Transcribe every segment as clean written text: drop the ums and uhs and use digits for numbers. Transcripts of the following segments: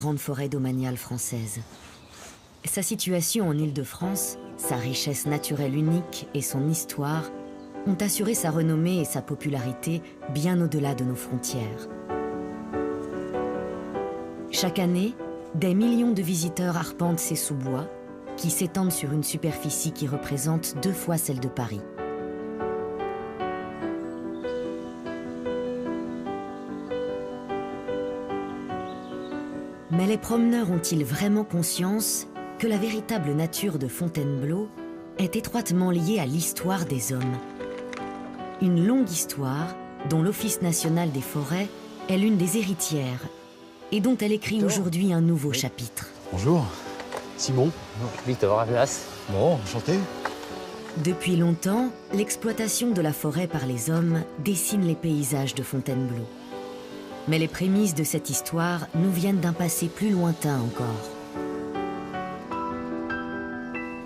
grande forêt domaniale française. Sa situation en Île-de-France, sa richesse naturelle unique et son histoire ont assuré sa renommée et sa popularité bien au-delà de nos frontières. Chaque année, des millions de visiteurs arpentent ces sous-bois qui s'étendent sur une superficie qui représente 2 fois celle de Paris. Mais les promeneurs ont-ils vraiment conscience que la véritable nature de Fontainebleau est étroitement liée à l'histoire des hommes? Une longue histoire dont l'Office national des forêts est l'une des héritières et dont elle écrit aujourd'hui un nouveau chapitre. Bonjour, Simon. Victor Avlas. Bon, enchanté. Depuis longtemps, l'exploitation de la forêt par les hommes dessine les paysages de Fontainebleau. Mais les prémices de cette histoire nous viennent d'un passé plus lointain encore.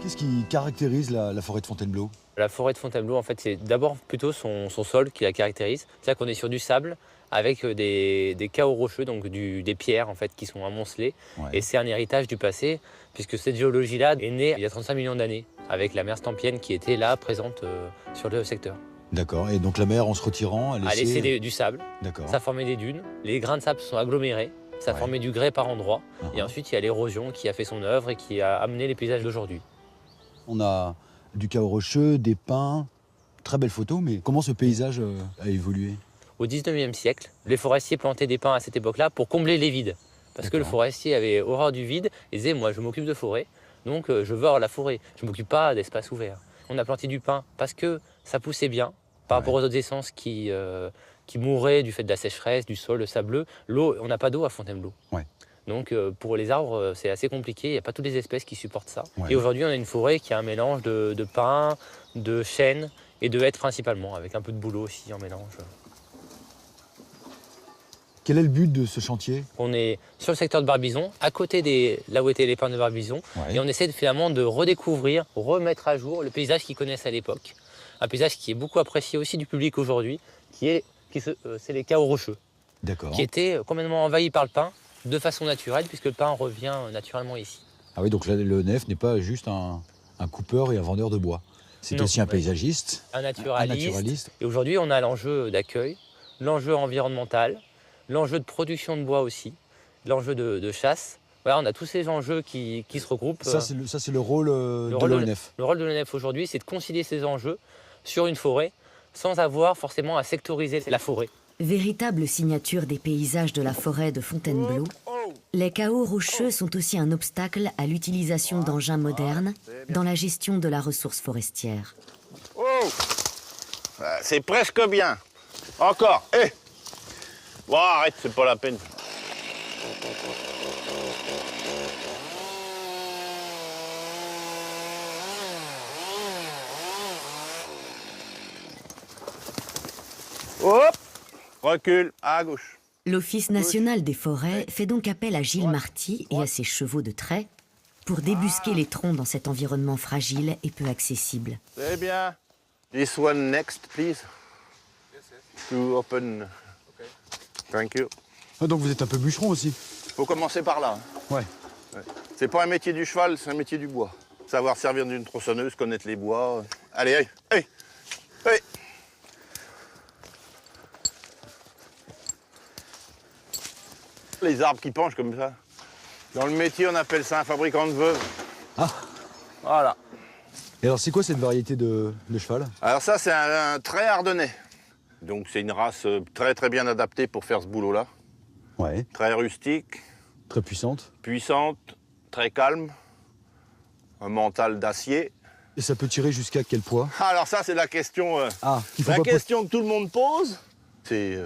Qu'est-ce qui caractérise la forêt de Fontainebleau? La forêt de Fontainebleau, en fait, c'est d'abord plutôt son sol qui la caractérise. C'est-à-dire qu'on est sur du sable avec des cahots rocheux, donc des pierres en fait, qui sont amoncelées. Ouais. Et c'est un héritage du passé, puisque cette géologie-là est née il y a 35 millions d'années, avec la mer Stampienne qui était là, présente sur le secteur. D'accord, et donc la mer, en se retirant, a A laissé du sable, D'accord. ça formait des dunes, les grains de sable se sont agglomérés, ça Ouais. formait du grès par endroits, et Uh-huh. ensuite il y a l'érosion qui a fait son œuvre et qui a amené les paysages d'aujourd'hui. On a du chaos rocheux, des pins, très belles photos, mais comment ce paysage a évolué? Au 19e siècle, les forestiers plantaient des pins à cette époque-là pour combler les vides. Parce que le D'accord. forestier avait horreur du vide et disait « moi je m'occupe de forêt, donc je veux avoir la forêt, je ne m'occupe pas d'espace ouvert ». On a planté du pin parce que ça poussait bien par rapport aux autres essences qui mouraient du fait de la sécheresse, du sol, le sableux. L'eau, on n'a pas d'eau à Fontainebleau. Ouais. Donc pour les arbres, c'est assez compliqué, il n'y a pas toutes les espèces qui supportent ça. Ouais. Et aujourd'hui, on a une forêt qui a un mélange de pins, de chênes et de hêtres principalement, avec un peu de bouleau aussi en mélange. Quel est le but de ce chantier? On est sur le secteur de Barbizon, à côté là où étaient les pins de Barbizon, Ouais. et on essaie finalement de redécouvrir, remettre à jour le paysage qu'ils connaissent à l'époque. Un paysage qui est beaucoup apprécié aussi du public aujourd'hui, c'est les cahots rocheux, D'accord. qui étaient complètement envahis par le pin de façon naturelle, puisque le pin revient naturellement ici. Ah oui, donc là, le nef n'est pas juste un coupeur et un vendeur de bois. C'est Non, aussi un ouais. paysagiste, Un un naturaliste. naturaliste. Et aujourd'hui, on a l'enjeu d'accueil, l'enjeu environnemental, l'enjeu de production de bois aussi, l'enjeu de chasse. Voilà, on a tous ces enjeux qui se regroupent. Ça, c'est le rôle de rôle l'ONF. Le rôle de l'ONF aujourd'hui, c'est de concilier ces enjeux sur une forêt sans avoir forcément à sectoriser la forêt. Véritable signature des paysages de la forêt de Fontainebleau, les cahots rocheux sont aussi un obstacle à l'utilisation d'engins modernes dans la gestion de la ressource forestière. Oh! C'est presque bien. Encore. Eh! Bon, arrête, c'est pas la peine. Hop! Recule, à gauche. L'Office national des forêts fait donc appel à Gilles Marty et à ses chevaux de trait pour débusquer les troncs dans cet environnement fragile et peu accessible. C'est bien. This one next, please. To open. Thank you. Ah, donc vous êtes un peu bûcheron aussi? Faut commencer par là. Ouais. C'est pas un métier du cheval, c'est un métier du bois. Savoir servir d'une tronçonneuse, connaître les bois. Allez, allez, allez, allez. Les arbres qui penchent comme ça. Dans le métier, on appelle ça un fabricant de veuve. Ah. Voilà. Et alors, c'est quoi cette variété de cheval? Alors ça, c'est un trait ardennais. Donc c'est une race très très bien adaptée pour faire ce boulot-là. Ouais. Très rustique, Très puissante. puissante, très calme. Un mental d'acier. Et ça peut tirer jusqu'à quel poids? Alors ça, c'est la question... qu'il faut La pas question que tout le monde pose, c'est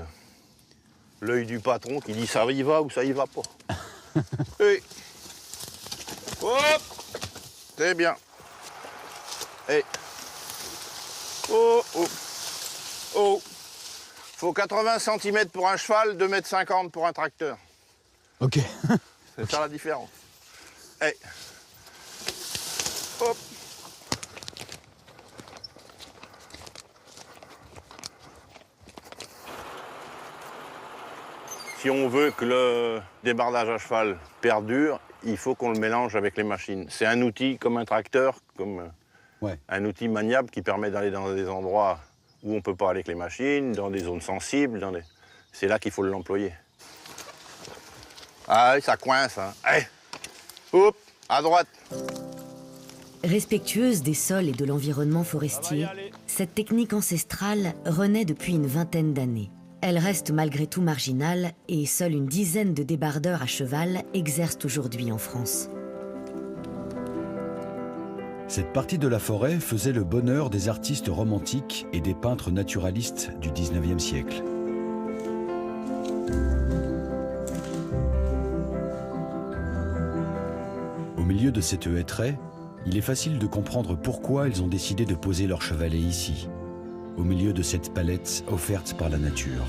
l'œil du patron qui dit ça y va ou ça y va pas. Et hop, c'est bien. Et oh, oh, oh. Faut 80 cm pour un cheval, 2,50 m pour un tracteur. Ok. C'est ça la différence. Et hop. Si on veut que le débardage à cheval perdure, il faut qu'on le mélange avec les machines. C'est un outil comme un tracteur, comme un outil maniable qui permet d'aller dans des endroits où on ne peut pas aller avec les machines, dans des zones sensibles. C'est là qu'il faut l'employer. Ah oui, ça coince. Hein. Allez, hop, à droite. Respectueuse des sols et de l'environnement forestier, cette technique ancestrale renaît depuis une vingtaine d'années. Elle reste malgré tout marginale et seule une dizaine de débardeurs à cheval exercent aujourd'hui en France. Cette partie de la forêt faisait le bonheur des artistes romantiques et des peintres naturalistes du 19e siècle. Au milieu de cette hêtraie, il est facile de comprendre pourquoi ils ont décidé de poser leur chevalet ici, au milieu de cette palette offerte par la nature.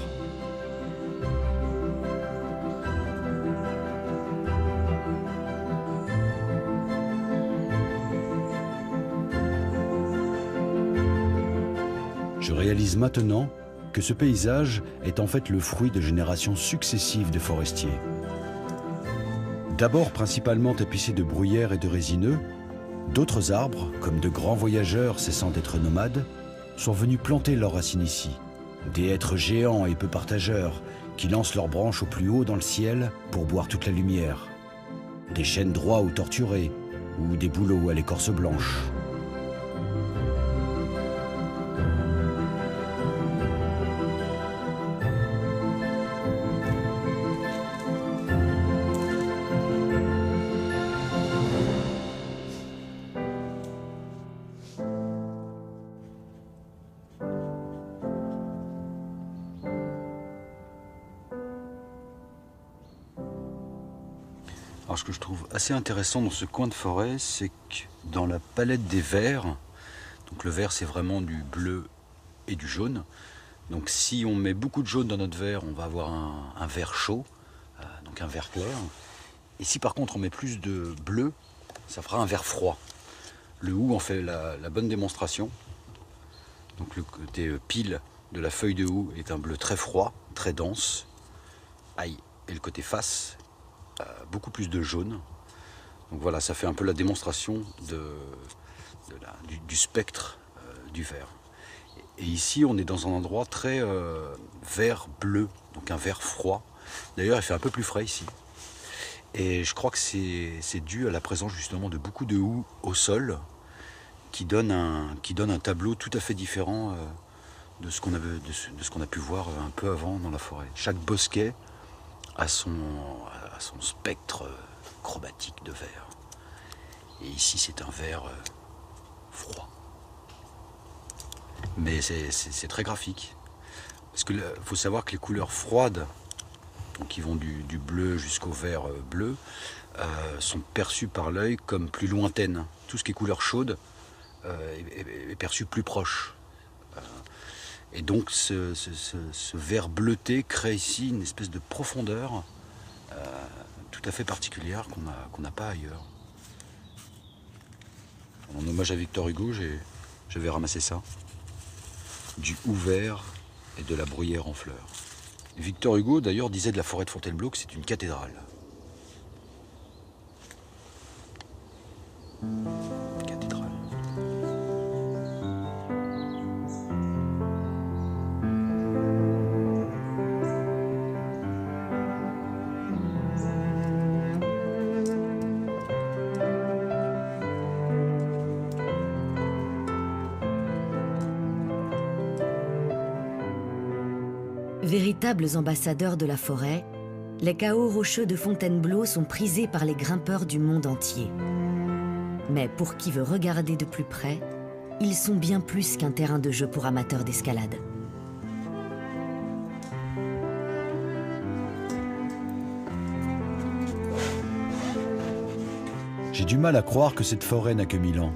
Je réalise maintenant que ce paysage est en fait le fruit de générations successives de forestiers. D'abord principalement tapissés de bruyères et de résineux, d'autres arbres, comme de grands voyageurs cessant d'être nomades, sont venus planter leurs racines ici. Des hêtres géants et peu partageurs qui lancent leurs branches au plus haut dans le ciel pour boire toute la lumière. Des chênes droits ou torturés, ou des bouleaux à l'écorce blanche. Alors ce que je trouve assez intéressant dans ce coin de forêt, c'est que dans la palette des verts, donc le vert c'est vraiment du bleu et du jaune, donc si on met beaucoup de jaune dans notre verre, on va avoir un vert chaud, donc un vert clair, et si par contre on met plus de bleu, ça fera un vert froid. Le houx en fait la bonne démonstration, donc le côté pile de la feuille de houx est un bleu très froid, très dense, et le côté face, beaucoup plus de jaune. Donc voilà, ça fait un peu la démonstration du spectre du vert. Et ici, on est dans un endroit très vert-bleu, donc un vert froid. D'ailleurs, il fait un peu plus frais ici. Et je crois que c'est dû à la présence justement de beaucoup de houx au sol qui donne un tableau tout à fait différent de ce qu'on a pu voir un peu avant dans la forêt. Chaque bosquet a son spectre chromatique de vert. Et ici, c'est un vert froid. Mais c'est très graphique. Parce qu'il faut savoir que les couleurs froides, donc qui vont du bleu jusqu'au vert bleu, sont perçues par l'œil comme plus lointaines. Tout ce qui est couleur chaude est perçu plus proche. Et donc ce vert bleuté crée ici une espèce de profondeur tout à fait particulière qu'on n'a pas ailleurs. En hommage à Victor Hugo, j'avais ramassé ça. Du houx vert et de la bruyère en fleurs. Et Victor Hugo d'ailleurs disait de la forêt de Fontainebleau que c'est une cathédrale. Cathédrale. Véritables ambassadeurs de la forêt, les cahots rocheux de Fontainebleau sont prisés par les grimpeurs du monde entier. Mais pour qui veut regarder de plus près, ils sont bien plus qu'un terrain de jeu pour amateurs d'escalade. J'ai du mal à croire que cette forêt n'a que 1000 ans.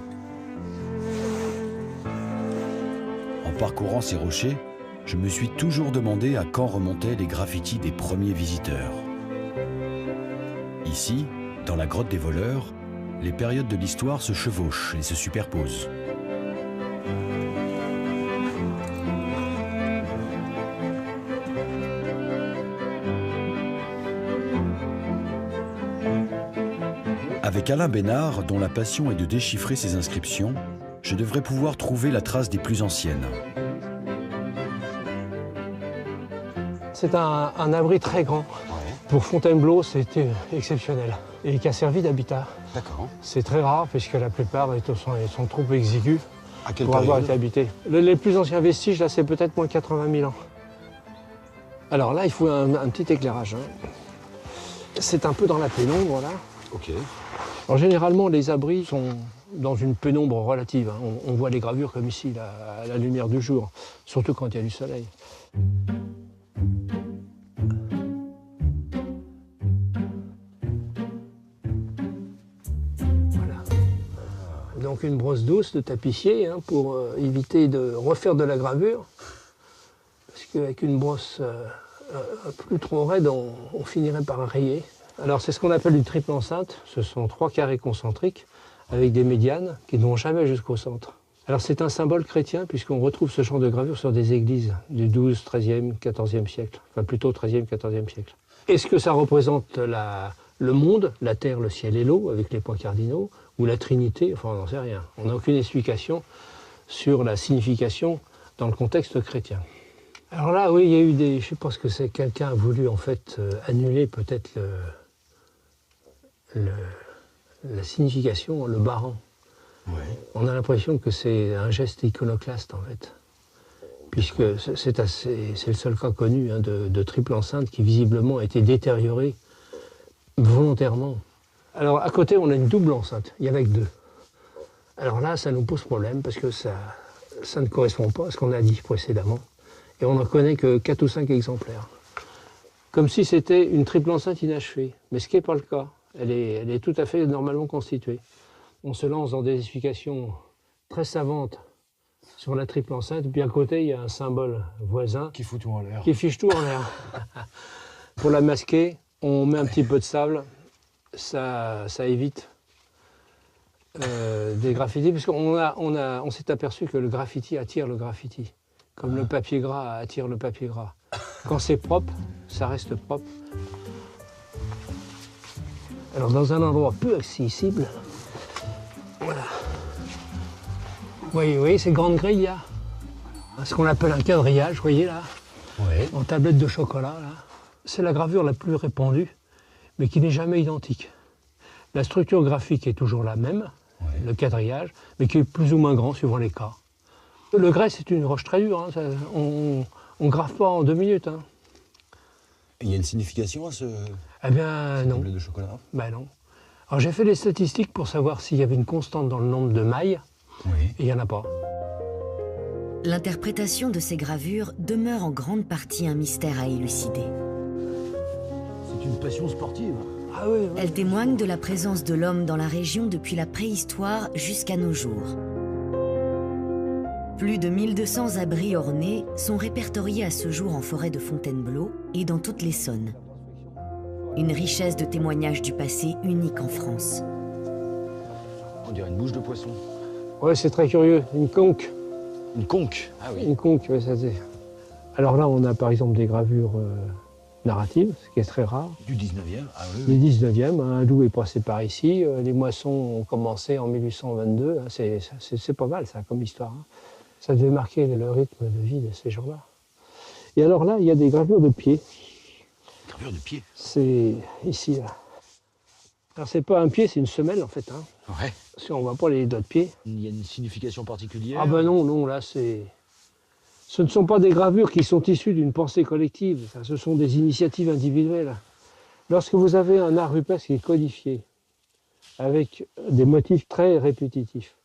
En parcourant ces rochers, je me suis toujours demandé à quand remontaient les graffitis des premiers visiteurs. Ici, dans la grotte des voleurs, les périodes de l'histoire se chevauchent et se superposent. Avec Alain Bénard, dont la passion est de déchiffrer ces inscriptions, je devrais pouvoir trouver la trace des plus anciennes. C'est un abri très grand. Pour Fontainebleau, c'était exceptionnel et qui a servi d'habitat. D'accord. C'est très rare puisque la plupart sont trop exigus À quelle pour avoir période? été habités. Les plus anciens vestiges, là, c'est peut-être moins 80 000 ans. Alors là, il faut un petit éclairage. Hein. C'est un peu dans la pénombre, là. Ok. Alors généralement, les abris sont dans une pénombre relative. Hein. On voit les gravures comme ici, là, à la lumière du jour, surtout quand il y a du soleil. Voilà. Donc une brosse douce de tapissier hein, pour éviter de refaire de la gravure. Parce qu'avec une brosse plus trop raide, on finirait par rayer. Alors c'est ce qu'on appelle une triple enceinte. Ce sont 3 carrés concentriques avec des médianes qui ne vont jamais jusqu'au centre. Alors c'est un symbole chrétien puisqu'on retrouve ce genre de gravure sur des églises du 12, 13e, 14e siècle. Enfin plutôt 13e, 14e siècle. Est-ce que ça représente le monde, la terre, le ciel et l'eau avec les points cardinaux ou la Trinité? Enfin on n'en sait rien. On n'a aucune explication sur la signification dans le contexte chrétien. Alors là, oui, il y a eu des... Je sais pas ce que c'est. Quelqu'un a voulu en fait annuler peut-être la signification, le baran. Ouais. On a l'impression que c'est un geste iconoclaste en fait. Puisque c'est le seul cas connu hein, de triple enceinte qui visiblement a été détérioré volontairement. Alors à côté, on a une double enceinte. Il y en a que 2. Alors là, ça nous pose problème parce que ça ne correspond pas à ce qu'on a dit précédemment. Et on n'en connaît que 4 ou 5 exemplaires. Comme si c'était une triple enceinte inachevée. Mais ce qui n'est pas le cas. Elle est tout à fait normalement constituée. On se lance dans des explications très savantes sur la triple enceinte. Puis à côté, il y a un symbole voisin Qui fout tout en l'air. qui fiche tout en l'air. Pour la masquer, on met un petit peu de sable. Ça évite des graffitis. Parce qu'on s'est aperçu que le graffiti attire le graffiti. Comme le papier gras attire le papier gras. Quand c'est propre, ça reste propre. Alors dans un endroit peu accessible, voilà. Vous voyez ces grandes grilles là, ce qu'on appelle un quadrillage, vous voyez là, Ouais. en tablette de chocolat là. C'est la gravure la plus répandue, mais qui n'est jamais identique. La structure graphique est toujours la même, le quadrillage, mais qui est plus ou moins grand suivant les cas. Le grès, c'est une roche très dure, hein, on ne grave pas en 2 minutes. Hein. Il y a une signification à ce Eh bien non. tablette de chocolat? Ben non. Alors j'ai fait les statistiques pour savoir s'il y avait une constante dans le nombre de mailles, Oui. et il n'y en a pas. L'interprétation de ces gravures demeure en grande partie un mystère à élucider. C'est une passion sportive. Ah oui, oui. Elle témoigne de la présence de l'homme dans la région depuis la préhistoire jusqu'à nos jours. Plus de 1200 abris ornés sont répertoriés à ce jour en forêt de Fontainebleau et dans toute l'Essonne. Une richesse de témoignages du passé unique en France. On dirait une bouche de poisson. Ouais, c'est très curieux. Une conque. Une conque. Ah oui. Une conque, ouais, ça c'est. Alors là, on a par exemple des gravures narratives, ce qui est très rare. Du 19e. Ah oui. Du 19e, un loup est passé par ici. Les moissons ont commencé en 1822. Hein, c'est pas mal, ça, comme histoire. Hein. Ça devait marquer le rythme de vie de ces gens-là. Et alors là, il y a des gravures de pieds. Gravure de pied. C'est ici, là. Alors c'est pas un pied, c'est une semelle en fait. Hein. Ouais. Si on voit pas les doigts de pied. Il y a une signification particulière. Ah ben non, là c'est... Ce ne sont pas des gravures qui sont issues d'une pensée collective, ça, ce sont des initiatives individuelles. Lorsque vous avez un art rupestre qui est codifié, avec des motifs très répétitifs,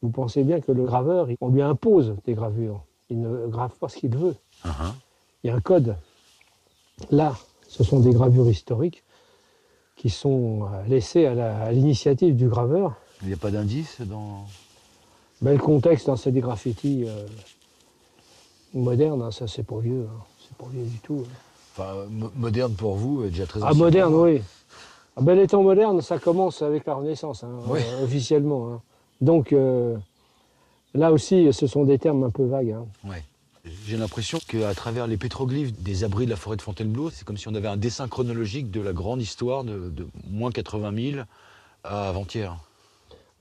vous pensez bien que le graveur, on lui impose des gravures. Il ne grave pas ce qu'il veut. Il y a un code. Là, ce sont des gravures historiques qui sont laissées à l'initiative du graveur. Il n'y a pas d'indice dans... Ben, le contexte, hein, c'est des graffitis modernes, hein, ça c'est pas vieux. Hein. C'est pas vieux du tout. Hein. Enfin, moderne pour vous, déjà très ancien. Ah, moderne, oui. Ah, ben, les temps modernes, ça commence avec la Renaissance, hein, Oui. officiellement. Hein. Donc, là aussi, ce sont des termes un peu vagues. Hein. Ouais. J'ai l'impression qu'à travers les pétroglyphes des abris de la forêt de Fontainebleau, c'est comme si on avait un dessin chronologique de la grande histoire de moins 80 000 à avant-hier.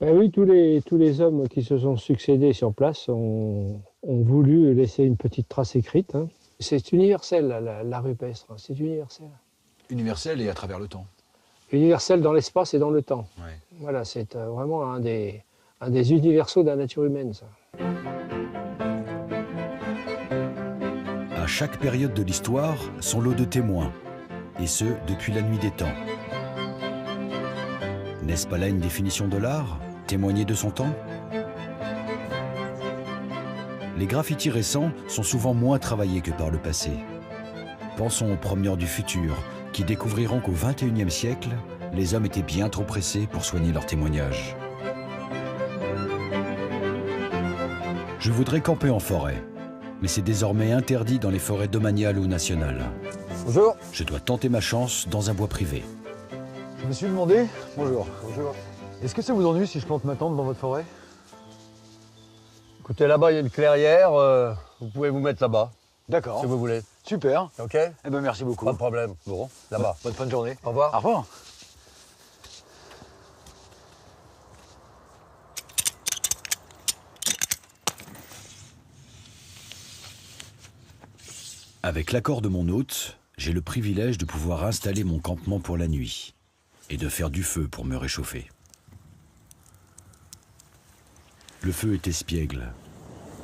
Ben oui, tous les hommes qui se sont succédés sur place ont voulu laisser une petite trace écrite. Hein. C'est universel, la rupestre, hein, c'est universel. Universel et à travers le temps. Universel dans l'espace et dans le temps. Ouais. Voilà, c'est vraiment un des universaux de la nature humaine, ça. À chaque période de l'histoire, son lot de témoins, et ce, depuis la nuit des temps. N'est-ce pas là une définition de l'art, témoigner de son temps? Les graffitis récents sont souvent moins travaillés que par le passé. Pensons aux promeneurs du futur, qui découvriront qu'au XXIe siècle, les hommes étaient bien trop pressés pour soigner leurs témoignages. Je voudrais camper en forêt, mais c'est désormais interdit dans les forêts domaniales ou nationales. Bonjour. Je dois tenter ma chance dans un bois privé. Je me suis demandé, bonjour, est-ce que ça vous ennuie si je plante ma tente dans votre forêt? Écoutez, là-bas, il y a une clairière. Vous pouvez vous mettre là-bas, D'accord. si vous voulez. Super. OK? Eh ben merci beaucoup. Pas de problème. Bon, Là-bas. bonne fin de journée. Au revoir. Au revoir. Avec l'accord de mon hôte, j'ai le privilège de pouvoir installer mon campement pour la nuit et de faire du feu pour me réchauffer. Le feu est espiègle.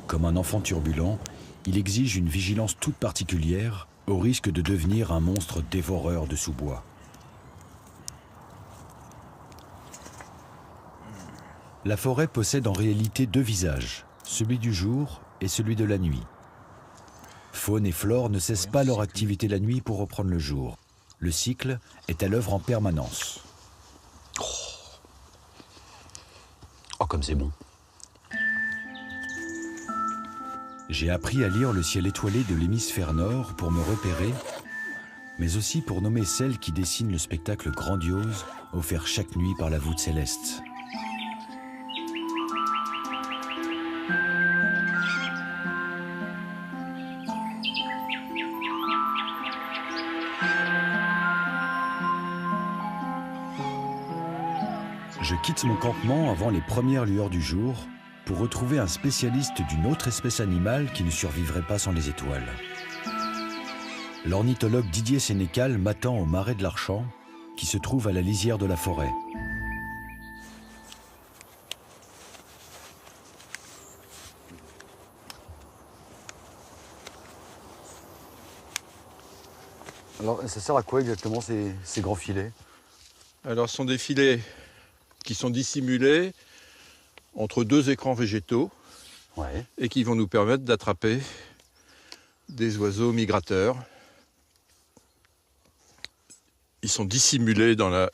Comme un enfant turbulent, il exige une vigilance toute particulière au risque de devenir un monstre dévoreur de sous-bois. La forêt possède en réalité deux visages, celui du jour et celui de la nuit. Faune et flore ne cessent pas leur activité la nuit pour reprendre le jour. Le cycle est à l'œuvre en permanence. Oh, comme c'est bon. J'ai appris à lire le ciel étoilé de l'hémisphère nord pour me repérer, mais aussi pour nommer celle qui dessine le spectacle grandiose offert chaque nuit par la voûte céleste. Je quitte mon campement avant les premières lueurs du jour pour retrouver un spécialiste d'une autre espèce animale qui ne survivrait pas sans les étoiles. L'ornithologue Didier Sénécal m'attend au marais de l'Archamp, qui se trouve à la lisière de la forêt. Alors, ça sert à quoi exactement ces grands filets? Alors, ce sont des filets qui sont dissimulés entre deux écrans végétaux Ouais. et qui vont nous permettre d'attraper des oiseaux migrateurs. Ils sont dissimulés dans la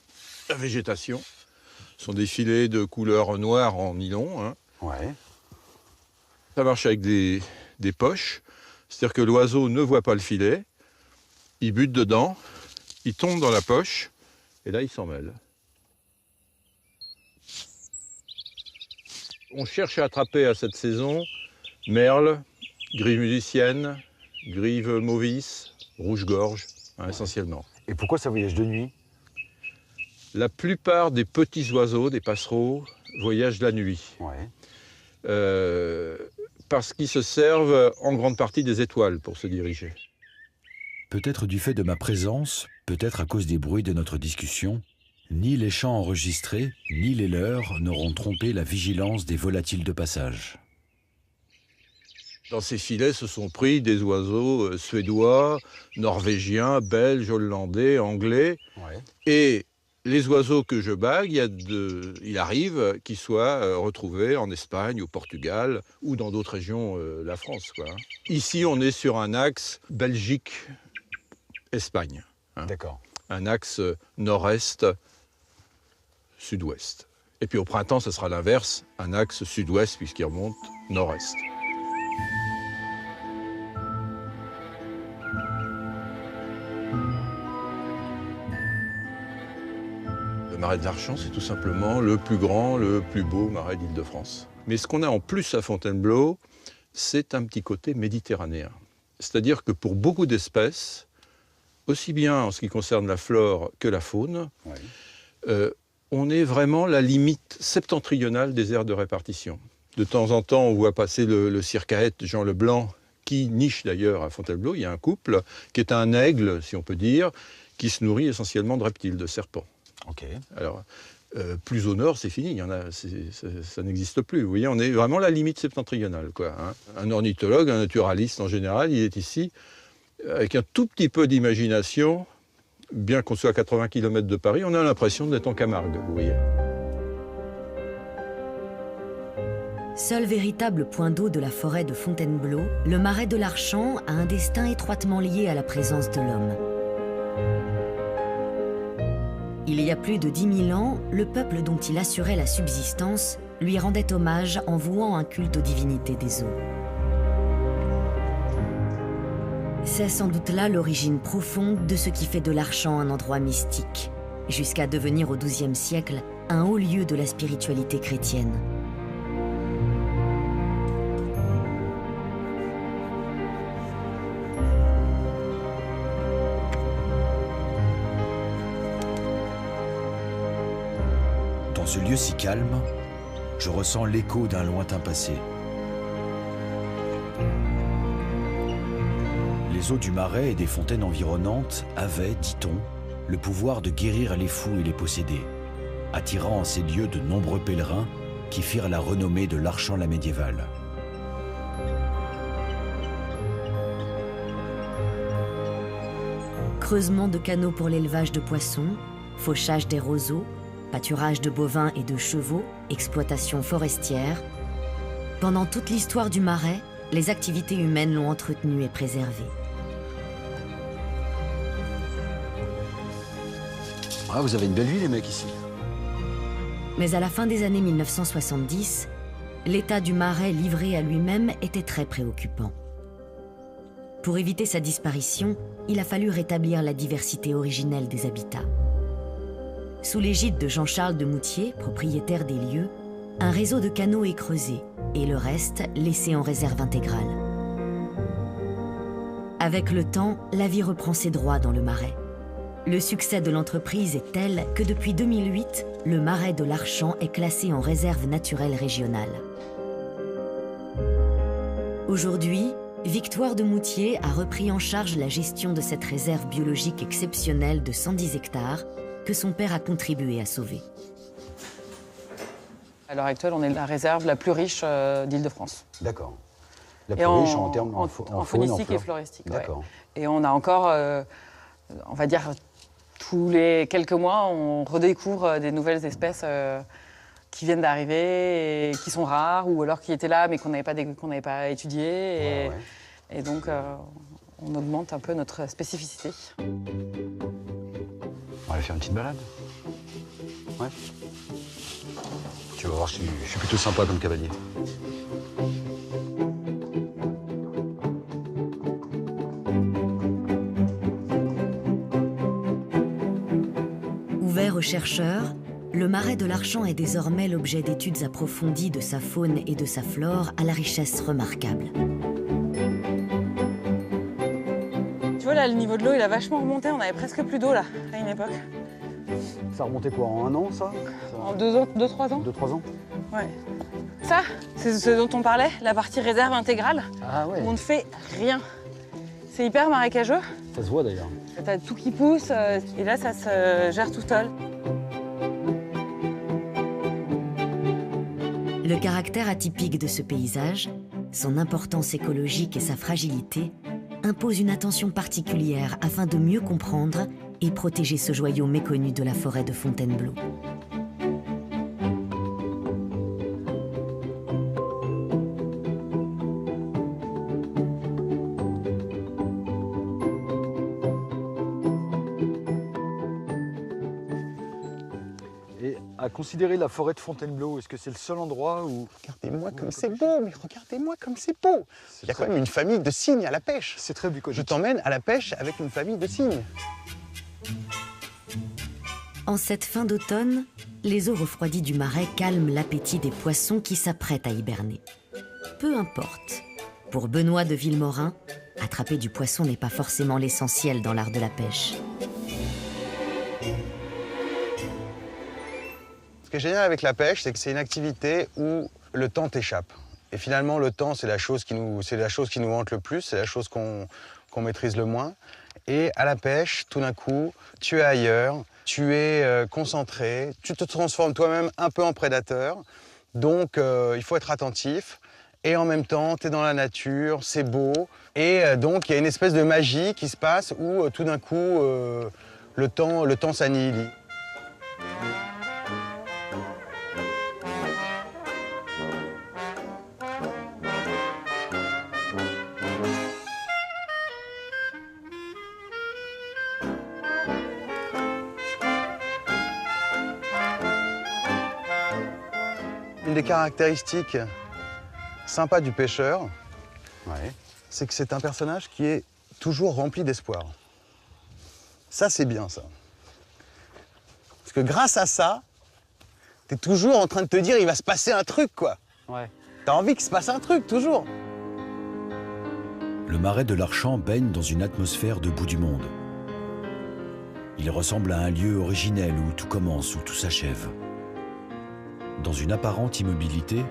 végétation. Ce sont des filets de couleur noire en nylon. Hein. Ouais. Ça marche avec des poches. C'est-à-dire que l'oiseau ne voit pas le filet, il bute dedans, il tombe dans la poche, et là il s'en mêle. On cherche à attraper à cette saison merle, grive musicienne, grive mauvis, rouge-gorge, hein, essentiellement. Et pourquoi ça voyage de nuit? La plupart des petits oiseaux, des passereaux, voyagent la nuit. Ouais. Parce qu'ils se servent en grande partie des étoiles pour se diriger. Peut-être du fait de ma présence, peut-être à cause des bruits de notre discussion, ni les chants enregistrés, ni les leurs n'auront trompé la vigilance des volatiles de passage. Dans ces filets se sont pris des oiseaux suédois, norvégiens, belges, hollandais, anglais. Ouais. Et les oiseaux que je bague, il arrive qu'ils soient retrouvés en Espagne, au Portugal ou dans d'autres régions de la France, quoi. Ici, on est sur un axe Belgique-Espagne. Hein. D'accord. Un axe nord-est-sud-ouest. Et puis au printemps, ce sera l'inverse, un axe sud-ouest puisqu'il remonte nord-est. Le marais de l'Archamp, c'est tout simplement le plus grand, le plus beau marais d'Île-de-France. Mais ce qu'on a en plus à Fontainebleau, c'est un petit côté méditerranéen. C'est-à-dire que pour beaucoup d'espèces, aussi bien en ce qui concerne la flore que la faune, Ouais. on est vraiment la limite septentrionale des aires de répartition. De temps en temps, on voit passer le circaète Jean Leblanc, qui niche d'ailleurs à Fontainebleau. Il y a un couple qui est un aigle, si on peut dire, qui se nourrit essentiellement de reptiles, de serpents. Ok. Alors, plus au nord, c'est fini, ça n'existe plus. Vous voyez, on est vraiment la limite septentrionale, quoi, hein. Un ornithologue, un naturaliste en général, il est ici avec un tout petit peu d'imagination. Bien qu'on soit à 80 km de Paris, on a l'impression d'être en Camargue, vous voyez. Seul véritable point d'eau de la forêt de Fontainebleau, le marais de l'Archamp a un destin étroitement lié à la présence de l'homme. Il y a plus de 10 000 ans, le peuple dont il assurait la subsistance lui rendait hommage en vouant un culte aux divinités des eaux. C'est sans doute là l'origine profonde de ce qui fait de l'Archamp un endroit mystique, jusqu'à devenir au XIIe siècle un haut lieu de la spiritualité chrétienne. Dans ce lieu si calme, je ressens l'écho d'un lointain passé. Les eaux du marais et des fontaines environnantes avaient, dit-on, le pouvoir de guérir les fous et les possédés, attirant en ces lieux de nombreux pèlerins qui firent la renommée de l'Archamp la médiévale. Creusement de canaux pour l'élevage de poissons, fauchage des roseaux, pâturage de bovins et de chevaux, exploitation forestière. Pendant toute l'histoire du marais, les activités humaines l'ont entretenu et préservé. Ah, vous avez une belle vie, les mecs, ici. Mais à la fin des années 1970, l'état du marais livré à lui-même était très préoccupant. Pour éviter sa disparition, il a fallu rétablir la diversité originelle des habitats. Sous l'égide de Jean-Charles de Moutier, propriétaire des lieux, un réseau de canaux est creusé et le reste laissé en réserve intégrale. Avec le temps, la vie reprend ses droits dans le marais. Le succès de l'entreprise est tel que depuis 2008, le marais de l'Archamp est classé en réserve naturelle régionale. Aujourd'hui, Victoire de Moutier a repris en charge la gestion de cette réserve biologique exceptionnelle de 110 hectares que son père a contribué à sauver. À l'heure actuelle, on est la réserve la plus riche d'Île-de-France. D'accord. La plus riche en termes en faunistique et floristique. D'accord. Ouais. Et on a encore, on va dire, tous les quelques mois, on redécouvre des nouvelles espèces qui viennent d'arriver et qui sont rares, ou alors qui étaient là mais qu'on n'avait pas étudiées. Et donc, on augmente un peu notre spécificité. On va aller faire une petite balade. Ouais. Tu vas voir, je suis plutôt sympa comme cavalier. Ouvert aux chercheurs, le marais de l'Archamp est désormais l'objet d'études approfondies de sa faune et de sa flore à la richesse remarquable. Tu vois, là, le niveau de l'eau, il a vachement remonté. On avait presque plus d'eau, là, à une époque. Ça remontait quoi, en 1 an, ça En 2-3 ans. 2-3 ans. Ouais. Ça, c'est ce dont on parlait, la partie réserve intégrale, où on ne fait rien. C'est hyper marécageux. Ça se voit d'ailleurs. T'as tout qui pousse, et là, ça se gère tout seul. Le caractère atypique de ce paysage, son importance écologique et sa fragilité, imposent une attention particulière afin de mieux comprendre et protéger ce joyau méconnu de la forêt de Fontainebleau. Et à considérer la forêt de Fontainebleau, est-ce que c'est le seul endroit où... Regardez-moi comme c'est beau, mais regardez-moi comme c'est beau. Il y a quand même une famille de cygnes à la pêche. C'est très bucolique. Je t'emmène à la pêche avec une famille de cygnes. En cette fin d'automne, les eaux refroidies du marais calment l'appétit des poissons qui s'apprêtent à hiberner. Peu importe. Pour Benoît de Villemorin, attraper du poisson n'est pas forcément l'essentiel dans l'art de la pêche. Ce qui est génial avec la pêche, c'est que c'est une activité où le temps t'échappe. Et finalement, le temps, c'est la chose qui nous hante le plus, c'est la chose qu'on maîtrise le moins. Et à la pêche, tout d'un coup, tu es ailleurs, tu es concentré, tu te transformes toi-même un peu en prédateur. Donc, il faut être attentif. Et en même temps, tu es dans la nature, c'est beau. Et donc, il y a une espèce de magie qui se passe où tout d'un coup, le temps s'annihilie. Une des caractéristiques sympas du pêcheur, c'est que c'est un personnage qui est toujours rempli d'espoir. Ça, c'est bien, ça. Parce que grâce à ça, tu es toujours en train de te dire il va se passer un truc, quoi. Ouais. Tu as envie qu'il se passe un truc, toujours. Le marais de l'Archamp baigne dans une atmosphère de bout du monde. Il ressemble à un lieu originel où tout commence, où tout s'achève. Dans une apparente immobilité,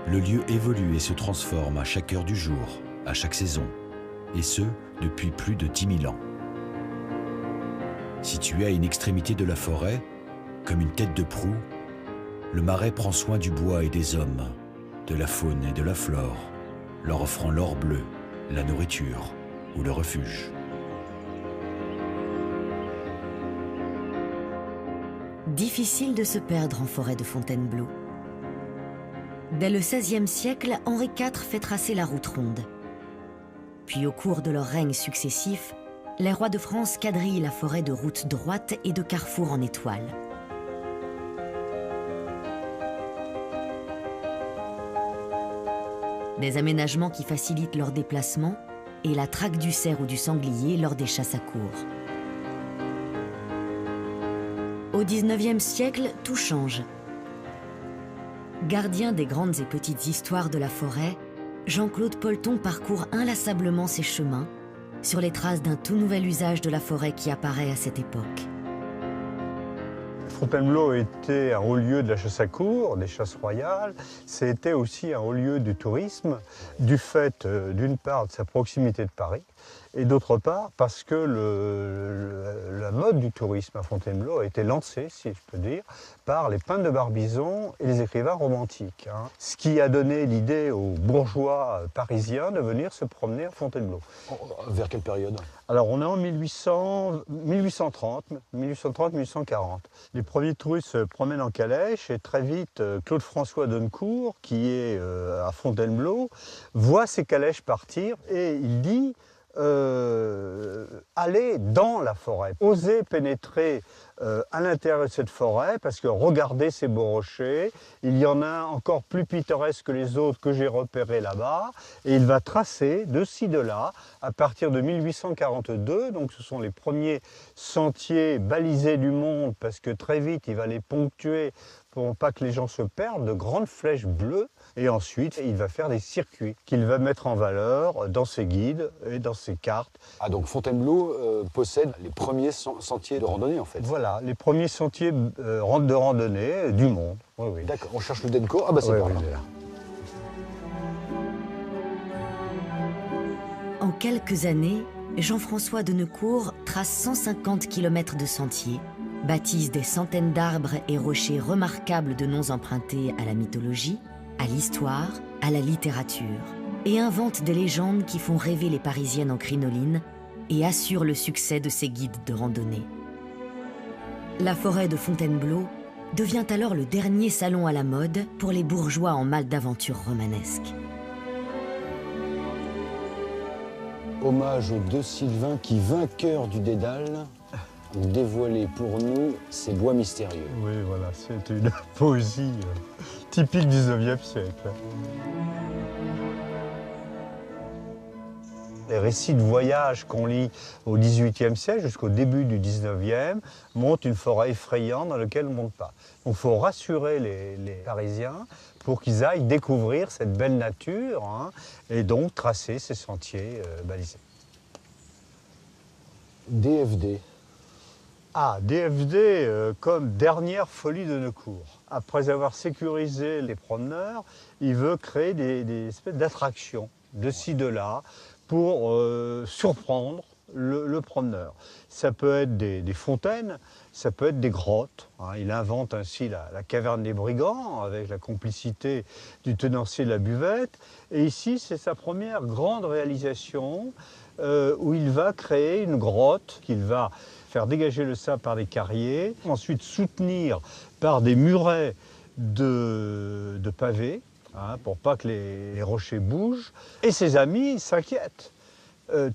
le lieu évolue et se transforme à chaque heure du jour, à chaque saison, et ce, depuis plus de 10 000 ans. Situé à une extrémité de la forêt, comme une tête de proue, le marais prend soin du bois et des hommes, de la faune et de la flore, leur offrant l'or bleu, la nourriture ou le refuge. Difficile de se perdre en forêt de Fontainebleau. Dès le XVIe siècle, Henri IV fait tracer la route ronde. Puis au cours de leurs règnes successifs, les rois de France quadrillent la forêt de routes droites et de carrefours en étoiles. Des aménagements qui facilitent leur déplacement et la traque du cerf ou du sanglier lors des chasses à courre. Au XIXe siècle, tout change. Gardien des grandes et petites histoires de la forêt, Jean-Claude Polton parcourt inlassablement ses chemins sur les traces d'un tout nouvel usage de la forêt qui apparaît à cette époque. Fontainebleau était un haut lieu de la chasse à courre, des chasses royales. C'était aussi un haut lieu du tourisme, du fait, d'une part, de sa proximité de Paris, et d'autre part, parce que la mode du tourisme à Fontainebleau a été lancée, si je peux dire, par les peintres de Barbizon et les écrivains romantiques. Ce qui a donné l'idée aux bourgeois parisiens de venir se promener à Fontainebleau. Vers quelle période? Alors on est en 1830-1840. Les premiers touristes se promènent en calèche et très vite, Claude-François Donnecourt, qui est à Fontainebleau, voit ces calèches partir et il dit aller dans la forêt, oser pénétrer à l'intérieur de cette forêt, parce que regardez ces beaux rochers, il y en a encore plus pittoresques que les autres que j'ai repérés là-bas, et il va tracer de ci, de là, à partir de 1842, donc ce sont les premiers sentiers balisés du monde, parce que très vite il va les ponctuer pour pas que les gens se perdent, de grandes flèches bleues, et ensuite il va faire des circuits qu'il va mettre en valeur dans ses guides et dans ses cartes. Ah, donc Fontainebleau possède les premiers sentiers de randonnée en fait. Voilà, les premiers sentiers de randonnée du monde. Oui, oui. D'accord, on cherche le Denko. Ah bah c'est par là. En quelques années, Jean-François Donnecourt trace 150 km de sentiers, baptise des centaines d'arbres et rochers remarquables de noms empruntés à la mythologie, à l'histoire, à la littérature, et invente des légendes qui font rêver les Parisiennes en crinoline et assurent le succès de ses guides de randonnée. La forêt de Fontainebleau devient alors le dernier salon à la mode pour les bourgeois en mal d'aventure romanesque. Hommage aux deux Sylvains qui, vainqueurs du Dédale, ont dévoilé pour nous ces bois mystérieux. Oui, voilà, c'est une poésie typique du 19e siècle. Les récits de voyage qu'on lit au XVIIIe siècle jusqu'au début du XIXe montrent une forêt effrayante dans laquelle on ne monte pas. Donc il faut rassurer les Parisiens pour qu'ils aillent découvrir cette belle nature et donc tracer ces sentiers balisés. DFD. Ah, DFD comme dernière folie de Neucourt. Après avoir sécurisé les promeneurs, il veut créer des espèces d'attractions de ci, de là, pour surprendre le promeneur. Ça peut être des fontaines, ça peut être des grottes. Il invente ainsi la caverne des brigands avec la complicité du tenancier de la buvette. Et ici, c'est sa première grande réalisation où il va créer une grotte qu'il va faire dégager le sable par des carriers, ensuite soutenir par des murets de pavés, pour pas que les rochers bougent. Et ses amis s'inquiètent.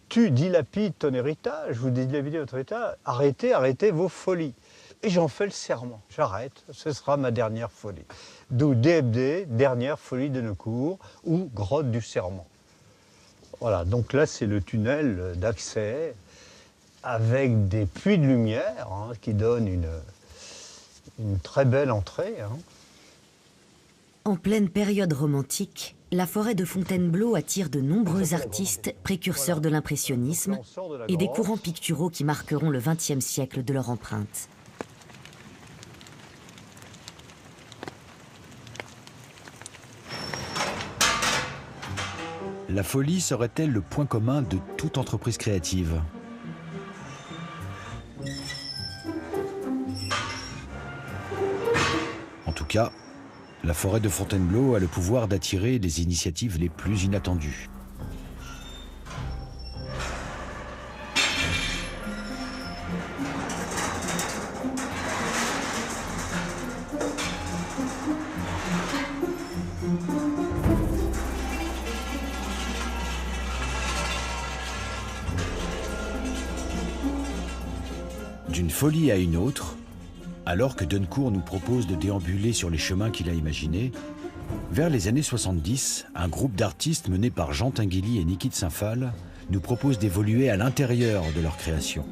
Tu dilapides ton héritage, vous dilapidez votre héritage, arrêtez vos folies. Et j'en fais le serment, j'arrête, ce sera ma dernière folie. D'où DFD, dernière folie de Neucourt, ou grotte du serment. Voilà, donc là c'est le tunnel d'accès avec des puits de lumière qui donnent une très belle entrée. En pleine période romantique, la forêt de Fontainebleau attire de nombreux artistes précurseurs de l'impressionnisme et des courants picturaux qui marqueront le XXe siècle de leur empreinte. La folie serait-elle le point commun de toute entreprise créative ? En tout cas, la forêt de Fontainebleau a le pouvoir d'attirer les initiatives les plus inattendues. D'une folie à une autre, alors que Dencourt nous propose de déambuler sur les chemins qu'il a imaginés, vers les années 70, un groupe d'artistes mené par Jean Tinguely et Niki de Saint-Phal nous propose d'évoluer à l'intérieur de leur création.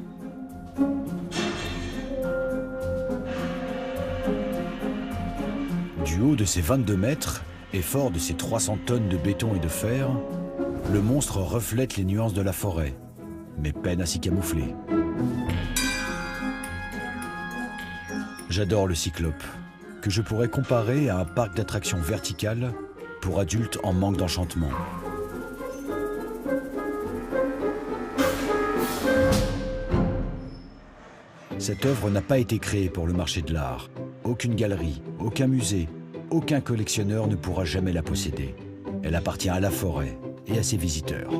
Du haut de ses 22 mètres et fort de ses 300 tonnes de béton et de fer, le monstre reflète les nuances de la forêt, mais peine à s'y camoufler. J'adore le Cyclope, que je pourrais comparer à un parc d'attractions verticales pour adultes en manque d'enchantement. Cette œuvre n'a pas été créée pour le marché de l'art. Aucune galerie, aucun musée, aucun collectionneur ne pourra jamais la posséder. Elle appartient à la forêt et à ses visiteurs.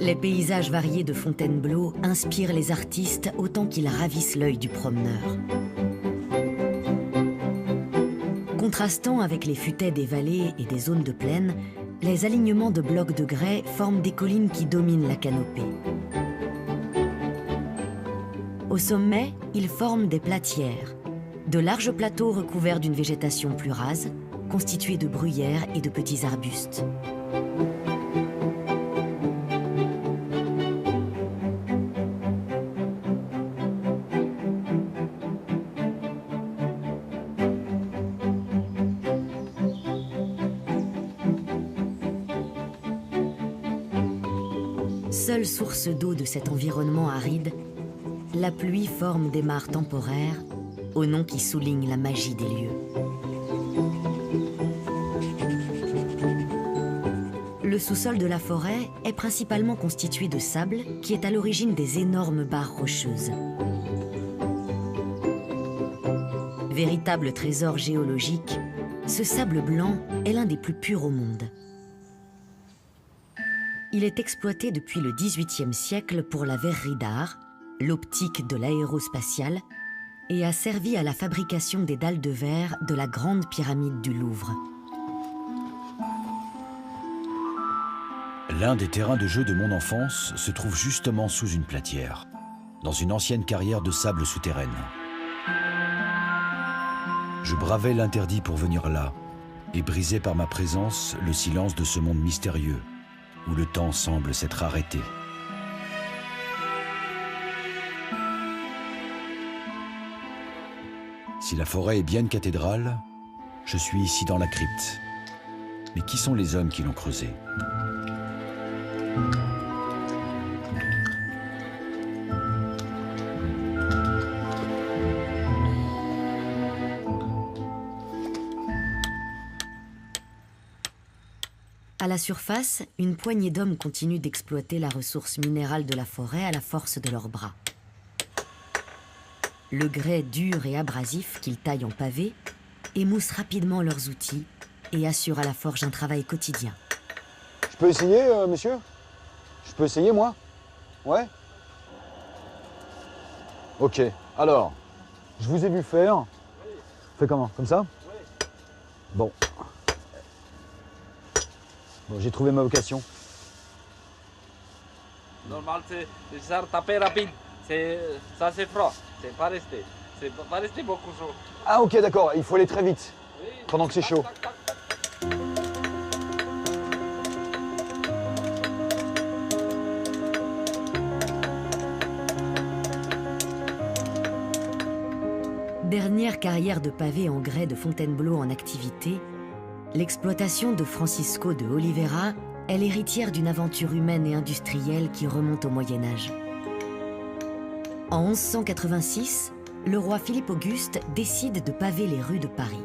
Les paysages variés de Fontainebleau inspirent les artistes autant qu'ils ravissent l'œil du promeneur. Contrastant avec les futaies des vallées et des zones de plaine, les alignements de blocs de grès forment des collines qui dominent la canopée. Au sommet, ils forment des platières, de larges plateaux recouverts d'une végétation plus rase, constitués de bruyères et de petits arbustes. Seule source d'eau de cet environnement aride, la pluie forme des mares temporaires, au nom qui souligne la magie des lieux. Le sous-sol de la forêt est principalement constitué de sable qui est à l'origine des énormes barres rocheuses. Véritable trésor géologique, ce sable blanc est l'un des plus purs au monde. Il est exploité depuis le XVIIIe siècle pour la verrerie d'art, l'optique de l'aérospatiale, et a servi à la fabrication des dalles de verre de la grande pyramide du Louvre. L'un des terrains de jeu de mon enfance se trouve justement sous une platière, dans une ancienne carrière de sable souterraine. Je bravais l'interdit pour venir là, et brisais par ma présence le silence de ce monde mystérieux, où le temps semble s'être arrêté. Si la forêt est bien une cathédrale, Je suis ici dans la crypte. Mais qui sont les hommes qui l'ont creusé ? À la surface, une poignée d'hommes continue d'exploiter la ressource minérale de la forêt à la force de leurs bras. Le grès dur et abrasif qu'ils taillent en pavé émousse rapidement leurs outils et assure à la forge un travail quotidien. Je peux essayer, monsieur? Je peux essayer, moi? Ouais? Ok, alors, je vous ai vu faire. Fais comment? Comme ça? Bon. Bon, j'ai trouvé ma vocation. Normal, c'est ça taper rapide. Ça, c'est froid. C'est pas resté. C'est pas resté beaucoup chaud. Ah ok, d'accord, il faut aller très vite, pendant que c'est chaud. Dernière carrière de pavé en grès de Fontainebleau en activité, l'exploitation de Francisco de Oliveira est l'héritière d'une aventure humaine et industrielle qui remonte au Moyen-Âge. En 1186, le roi Philippe Auguste décide de paver les rues de Paris.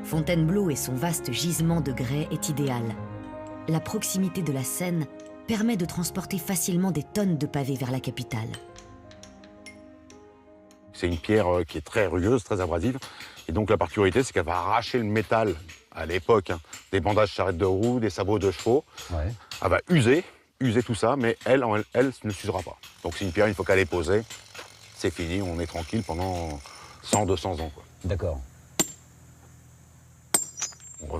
Fontainebleau et son vaste gisement de grès est idéal. La proximité de la Seine permet de transporter facilement des tonnes de pavés vers la capitale. C'est une pierre qui est très rugueuse, très abrasive. Et donc la particularité, c'est qu'elle va arracher le métal à l'époque, des bandages charrettes de roues, des sabots de chevaux. Ouais. Elle va user tout ça, mais elle ne s'usera pas. Donc c'est une pierre, une fois qu'elle est posée, c'est fini, on est tranquille pendant 100, 200 ans. D'accord.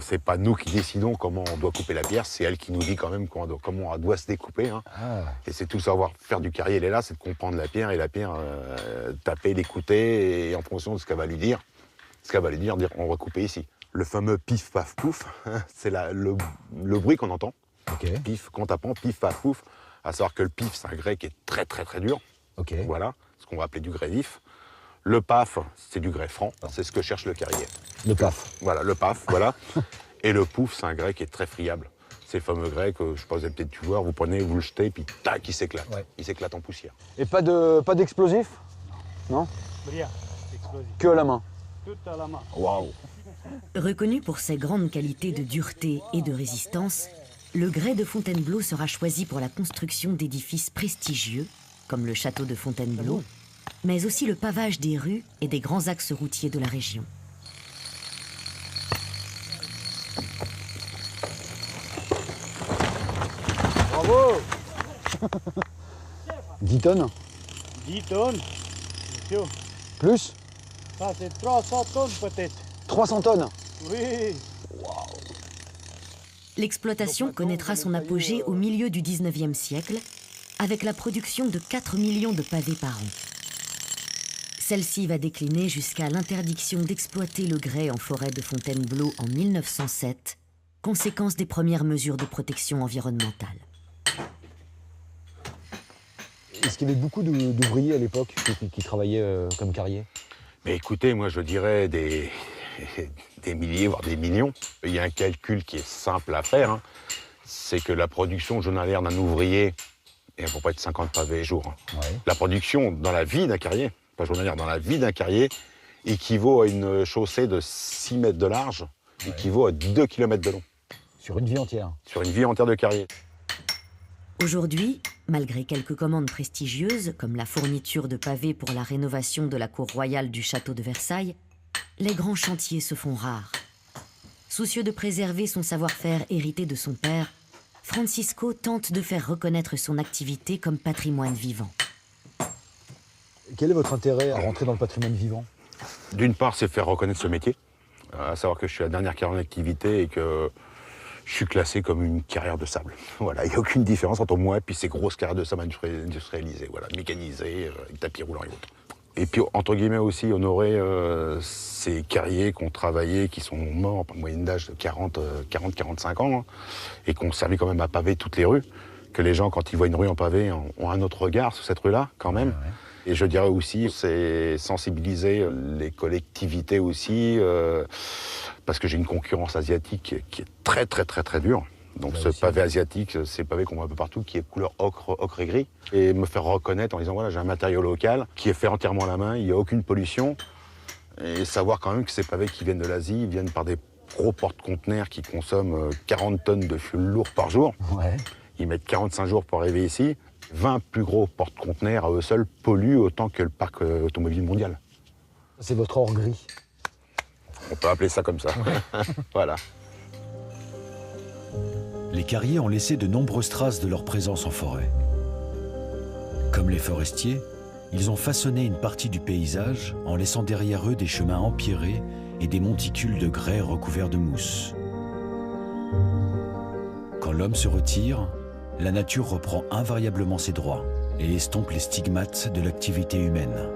C'est pas nous qui décidons comment on doit couper la pierre, c'est elle qui nous dit quand même comment elle doit se découper. Hein. Ah. Et c'est tout savoir-faire du carrier, elle est là, c'est de comprendre la pierre, et la pierre, taper, l'écouter, et en fonction de ce qu'elle va lui dire, dire on va couper ici. Le fameux pif, paf, pouf, c'est le bruit qu'on entend. Okay. Pif, quand tapant, pif, paf, pouf. À savoir que le pif, c'est un grès qui est très, très, très dur. Okay. Voilà, ce qu'on va appeler du grès vif. Le paf, c'est du grès franc, c'est ce que cherche le carrier. Le paf. Voilà, le paf, voilà. Et le pouf, c'est un grès qui est très friable. C'est le fameux grès que, je sais pas, vous avez peut-être dû voir, vous prenez, vous le jetez, puis tac, il s'éclate. Ouais. Il s'éclate en poussière. Et pas d'explosif? Non? Rien d'explosif. Que à la main? Tout à la main. Waouh! Reconnu pour ses grandes qualités de dureté et de résistance, le grès de Fontainebleau sera choisi pour la construction d'édifices prestigieux, comme le château de Fontainebleau, mais aussi le pavage des rues et des grands axes routiers de la région. Bravo! 10 tonnes? 10 tonnes, monsieur. Plus? Ça, c'est 300 tonnes peut-être. 300 tonnes? Oui. Waouh! L'exploitation connaîtra son apogée au milieu du 19e siècle, avec la production de 4 millions de pavés par an. Celle-ci va décliner jusqu'à l'interdiction d'exploiter le grès en forêt de Fontainebleau en 1907, conséquence des premières mesures de protection environnementale. Est-ce qu'il y avait beaucoup d'ouvriers à l'époque qui travaillaient comme carriers? Mais écoutez, moi je dirais des milliers, voire des millions. Il y a un calcul qui est simple à faire, hein. C'est que la production journalière d'un ouvrier, et il ne faut pas être 50 pavés jour, hein. Ouais. La production dans la vie d'un carrier, pas journalière, dans la vie d'un carrier, équivaut à une chaussée de 6 mètres de large, ouais. Équivaut à 2 km de long. Sur une vie entière? Sur une vie entière de carrier. Aujourd'hui, malgré quelques commandes prestigieuses, comme la fourniture de pavés pour la rénovation de la cour royale du château de Versailles, les grands chantiers se font rares. Soucieux de préserver son savoir-faire hérité de son père, Francisco tente de faire reconnaître son activité comme patrimoine vivant. Quel est votre intérêt à rentrer dans le patrimoine vivant? D'une part, c'est faire reconnaître ce métier, à savoir que je suis la dernière carrière en activité et que je suis classé comme une carrière de sable. Voilà, il n'y a aucune différence entre moi et puis ces grosses carrières de sable industrialisées, voilà, mécanisées, avec tapis roulants et autres. Et puis, entre guillemets aussi, honorer ces carriers qui ont travaillé, qui sont morts par moyenne d'âge de 40-45 ans, hein, et qui ont servi quand même à paver toutes les rues. Que les gens, quand ils voient une rue en pavé, ont un autre regard sur cette rue-là, quand même. Ouais, ouais. Et je dirais aussi, c'est sensibiliser les collectivités aussi, parce que j'ai une concurrence asiatique qui est très très très très dure. Donc ce pavé asiatique, c'est le pavé qu'on voit un peu partout, qui est couleur ocre et gris. Et me faire reconnaître en disant, voilà, j'ai un matériau local qui est fait entièrement à la main, il n'y a aucune pollution. Et savoir quand même que ces pavés qui viennent de l'Asie, ils viennent par des gros porte-conteneurs qui consomment 40 tonnes de fuel lourd par jour. Ouais. Ils mettent 45 jours pour arriver ici. 20 plus gros porte-conteneurs à eux seuls polluent autant que le parc automobile mondial. C'est votre or gris. On peut appeler ça comme ça. Voilà. Les carriers ont laissé de nombreuses traces de leur présence en forêt. Comme les forestiers, ils ont façonné une partie du paysage en laissant derrière eux des chemins empierrés et des monticules de grès recouverts de mousse. Quand l'homme se retire, la nature reprend invariablement ses droits et estompe les stigmates de l'activité humaine.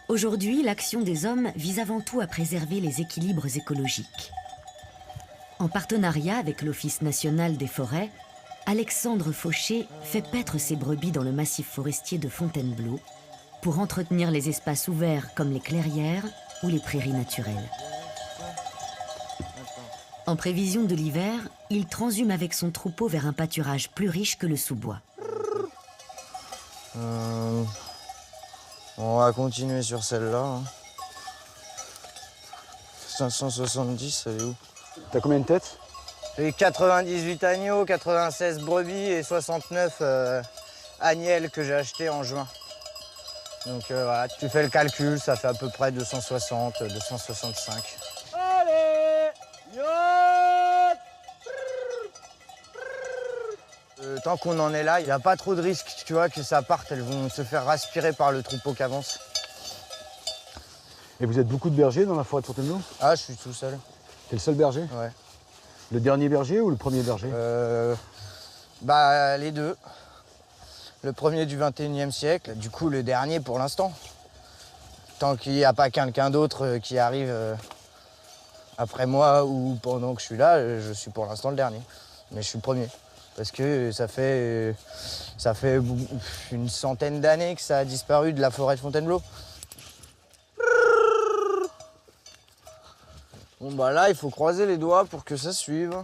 Aujourd'hui, l'action des hommes vise avant tout à préserver les équilibres écologiques. En partenariat avec l'Office national des forêts, Alexandre Fauché fait paître ses brebis dans le massif forestier de Fontainebleau pour entretenir les espaces ouverts comme les clairières ou les prairies naturelles. En prévision de l'hiver, il transhume avec son troupeau vers un pâturage plus riche que le sous-bois. On va continuer sur celle-là. 570, elle est où? T'as combien de têtes? J'ai 98 agneaux, 96 brebis et 69 agnelles que j'ai achetées en juin. Donc voilà, tu fais le calcul, ça fait à peu près 260, 265. Allez, Tant qu'on en est là, il n'y a pas trop de risques, tu vois, que ça parte. Elles vont se faire aspirer par le troupeau qui avance. Et vous êtes beaucoup de bergers dans la forêt de Fontainebleau? Ah, je suis tout seul. T'es le seul berger? Ouais. Le dernier berger ou le premier berger? Bah, les deux. Le premier du 21e siècle, du coup le dernier pour l'instant. Tant qu'il n'y a pas quelqu'un d'autre qui arrive après moi ou pendant que je suis là, je suis pour l'instant le dernier. Mais je suis le premier. Parce que ça fait une centaine d'années que ça a disparu de la forêt de Fontainebleau. Bon bah là, il faut croiser les doigts pour que ça suive.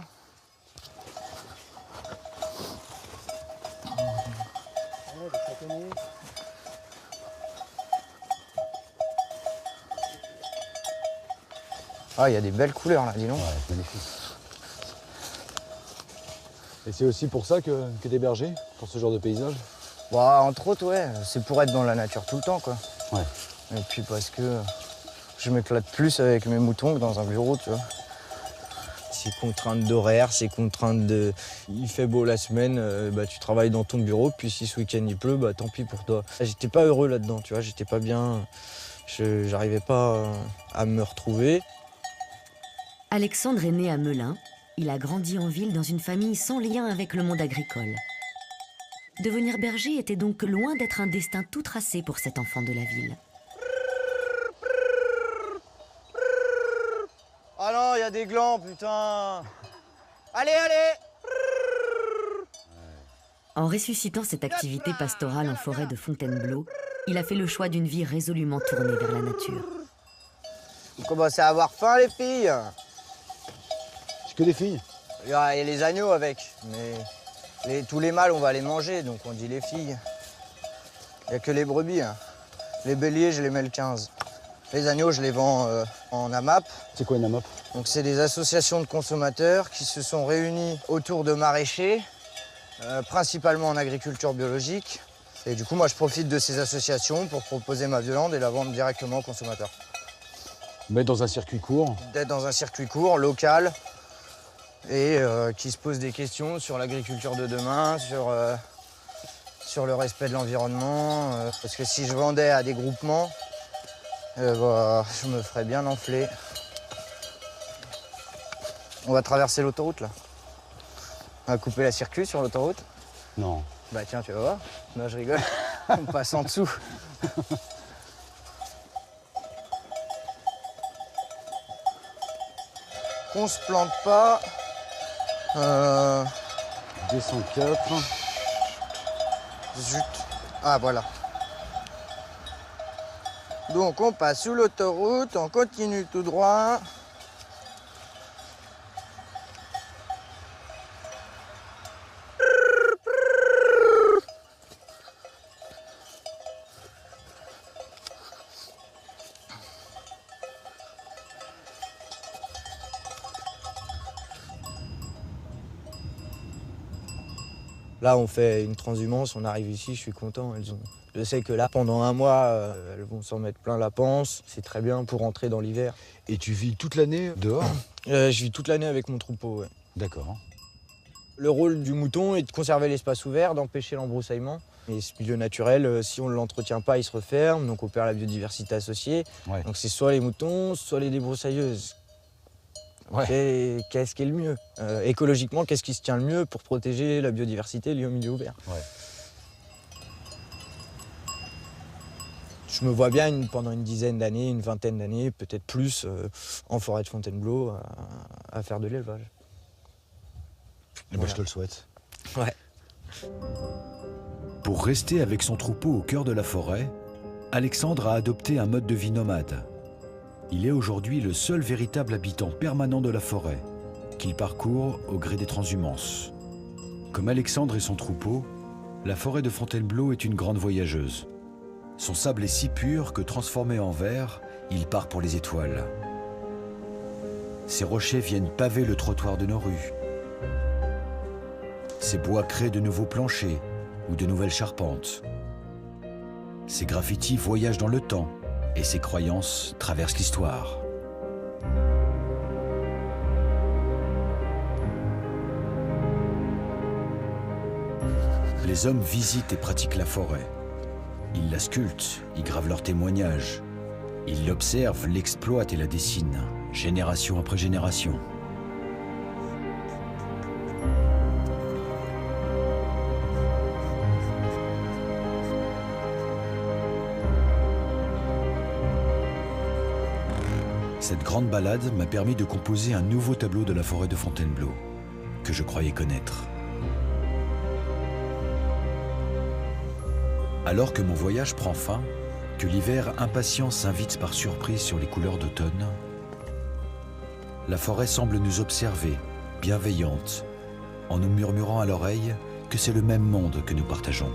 Ah, il y a des belles couleurs là, dis donc. Ouais, c'est magnifique. Et c'est aussi pour ça que t'es berger, pour ce genre de paysage? Bah, entre autres, ouais. C'est pour être dans la nature tout le temps, quoi. Ouais. Et puis parce que je m'éclate plus avec mes moutons que dans un bureau, tu vois. C'est contrainte d'horaire, c'est contrainte de... Il fait beau la semaine, bah, tu travailles dans ton bureau, puis si ce week-end il pleut, bah tant pis pour toi. J'étais pas heureux là-dedans, tu vois, j'étais pas bien. J'arrivais pas à me retrouver. Alexandre est né à Melun. Il a grandi en ville dans une famille sans lien avec le monde agricole. Devenir berger était donc loin d'être un destin tout tracé pour cet enfant de la ville. Ah non, il y a des glands, putain. Allez, allez. En ressuscitant cette activité pastorale en forêt de Fontainebleau, il a fait le choix d'une vie résolument tournée vers la nature. Vous commencez à avoir faim, les filles? Que des filles? Il y a les agneaux avec, mais tous les mâles, on va les manger, donc on dit les filles. Il n'y a que les brebis. Hein. Les béliers, je les mets le 15. Les agneaux, je les vends en AMAP. C'est quoi une AMAP? Donc c'est des associations de consommateurs qui se sont réunis autour de maraîchers, principalement en agriculture biologique. Et du coup, moi, je profite de ces associations pour proposer ma viande et la vendre directement aux consommateurs. Mettre dans un circuit court? D'être dans un circuit court, local, et qui se posent des questions sur l'agriculture de demain, sur le respect de l'environnement. Parce que si je vendais à des groupements, bah, je me ferais bien enfler. On va traverser l'autoroute là. On va couper la circuit sur l'autoroute. Non. Bah tiens, tu vas voir. Non, je rigole. On passe en dessous. On se plante pas. 204. Zut. Ah, voilà. Donc on passe sous l'autoroute, on continue tout droit. Là, on fait une transhumance, on arrive ici, je suis content. Je sais que là, pendant un mois, elles vont s'en mettre plein la panse. C'est très bien pour rentrer dans l'hiver. Et tu vis toute l'année dehors? Je vis toute l'année avec mon troupeau, ouais. D'accord. Le rôle du mouton est de conserver l'espace ouvert, d'empêcher l'embroussaillement. Et ce milieu naturel, si on ne l'entretient pas, il se referme, donc on perd la biodiversité associée. Ouais. Donc c'est soit les moutons, soit les débroussailleuses. Ouais. Qu'est-ce qui est le mieux? Écologiquement, qu'est-ce qui se tient le mieux pour protéger la biodiversité liée au milieu ouvert? Ouais. Je me vois bien pendant une dizaine d'années, une vingtaine d'années, peut-être plus, en forêt de Fontainebleau, à faire de l'élevage. Eh ben, je te le souhaite. Ouais. Pour rester avec son troupeau au cœur de la forêt, Alexandre a adopté un mode de vie nomade. Il est aujourd'hui le seul véritable habitant permanent de la forêt, qu'il parcourt au gré des transhumances. Comme Alexandre et son troupeau, la forêt de Fontainebleau est une grande voyageuse. Son sable est si pur que transformé en verre, il part pour les étoiles. Ces rochers viennent paver le trottoir de nos rues. Ces bois créent de nouveaux planchers ou de nouvelles charpentes. Ces graffitis voyagent dans le temps et ces croyances traversent l'histoire. Les hommes visitent et pratiquent la forêt. Ils la sculptent, y gravent leurs témoignages. Ils l'observent, l'exploitent et la dessinent, génération après génération. Cette grande balade m'a permis de composer un nouveau tableau de la forêt de Fontainebleau, que je croyais connaître. Alors que mon voyage prend fin, que l'hiver impatient s'invite par surprise sur les couleurs d'automne, la forêt semble nous observer, bienveillante, en nous murmurant à l'oreille que c'est le même monde que nous partageons.